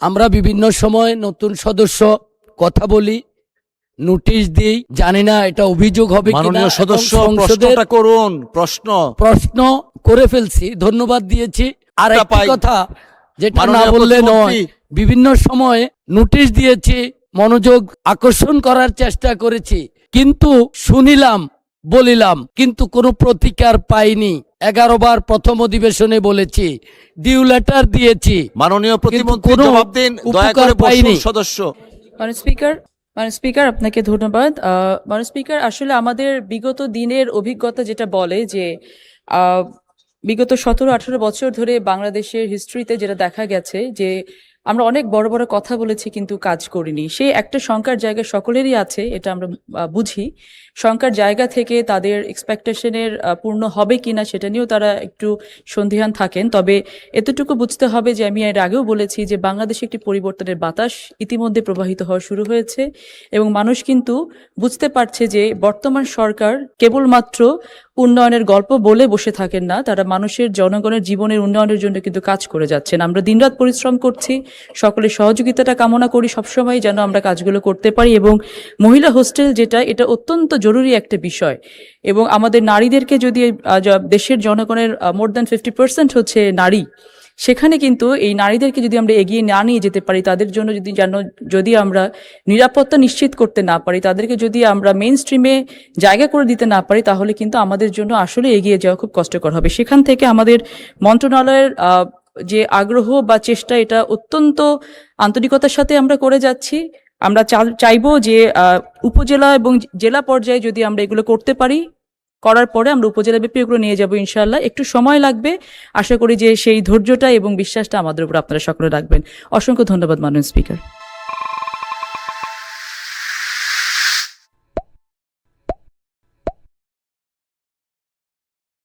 আমরা বিভিন্ন সময় নতুন সদস্য কথা বলি, নোটিশ দিই, জানি না এটা অভিযোগ হবে কিনা। মাননীয় সদস্য সংসদের প্রশ্নটা করুন। প্রশ্ন করে ফেলছি, ধন্যবাদ দিয়েছি। আর একটা কথা যেটা না মাননীয় বললে নয়, প্রতিমন্ত্রী, বিভিন্ন সময়ে নোটিশ দিয়েছি, মনোযোগ আকর্ষণ করার চেষ্টা করেছি, কিন্তু শুনিলাম বলিলাম কিন্তু কোনো প্রতিকার পাইনি। 11 বার প্রথম অধিবেশনে বলেছি, ডিউ লেটার দিয়েছি, মাননীয় প্রতিমন্ত্রী কোনো জবাব দিন, দয়া করে উপকার পাইনি। বসুন সদস্য। মাননীয় স্পিকার আপনাকে ধন্যবাদ। মাননীয় স্পিকার, আসলে আমাদের বিগত দিনের অভিজ্ঞতা যেটা বলে যে বিগত 17-18 বছর ধরে বাংলাদেশের হিস্ট্রিতে যেটা দেখা গেছে যে আমরা অনেক বড় বড় কথা বলেছি কিন্তু কাজ করিনি। সে একটা শঙ্কার জায়গা সকলেরই আছে, এটা আমরা বুঝি। শঙ্কার জায়গা থেকে তাদের এক্সপেকটেশনের পূর্ণ হবে কিনা সেটা নিয়েও তারা একটু সন্দিহান থাকেন। তবে এতটুকু বুঝতে হবে যে আমি এর আগেও বলেছি যে বাংলাদেশে একটি পরিবর্তনের বাতাস ইতিমধ্যে প্রবাহিত হওয়া শুরু হয়েছে এবং মানুষ কিন্তু বুঝতে পারছে যে বর্তমান সরকার কেবলমাত্র উন্নয়নের গল্প বলে বসে থাকেন না, তারা মানুষের জনগণের জীবনের উন্নয়নের জন্য কিন্তু কাজ করে যাচ্ছেন। আমরা দিনরাত পরিশ্রম করছি, সকলের সহযোগিতাটা কামনা করি সবসময় যেন আমরা কাজগুলো করতে পারি। এবং মহিলা হোস্টেল যেটা, এটা অত্যন্ত জরুরি একটা বিষয়। এবং আমাদের নারীদেরকে যদি দেশের জনগণের মোর দ্যান 50% হচ্ছে নারী, সেখানে কিন্তু এই নারীদেরকে যদি আমরা এগিয়ে না নিয়ে যেতে পারি, তাদের জন্য যদি আমরা নিরাপত্তা নিশ্চিত করতে না পারি, তাদেরকে যদি আমরা মেইন স্ট্রিমে জায়গা করে দিতে না পারি, তাহলে কিন্তু আমাদের জন্য আসলে এগিয়ে যাওয়া খুব কষ্টকর হবে। সেখান থেকে আমাদের মন্ত্রণালয়ের যে আগ্রহ বা চেষ্টা, এটা অত্যন্ত আন্তরিকতার সাথে আমরা করে যাচ্ছি। আমরা চাইবো যে উপজেলা এবং জেলা পর্যায়ে যদি আমরা এগুলো করতে পারি, করার পরে আমরা উপজেলা ব্যাপী এগুলো নিয়ে যাবো ইনশাআল্লাহ। একটু সময় লাগবে, আশা করি যে সেই ধৈর্যটা এবং বিশ্বাসটা আমাদের উপর আপনারা সকলে রাখবেন। অসংখ্য ধন্যবাদ মাননীয় স্পিকার।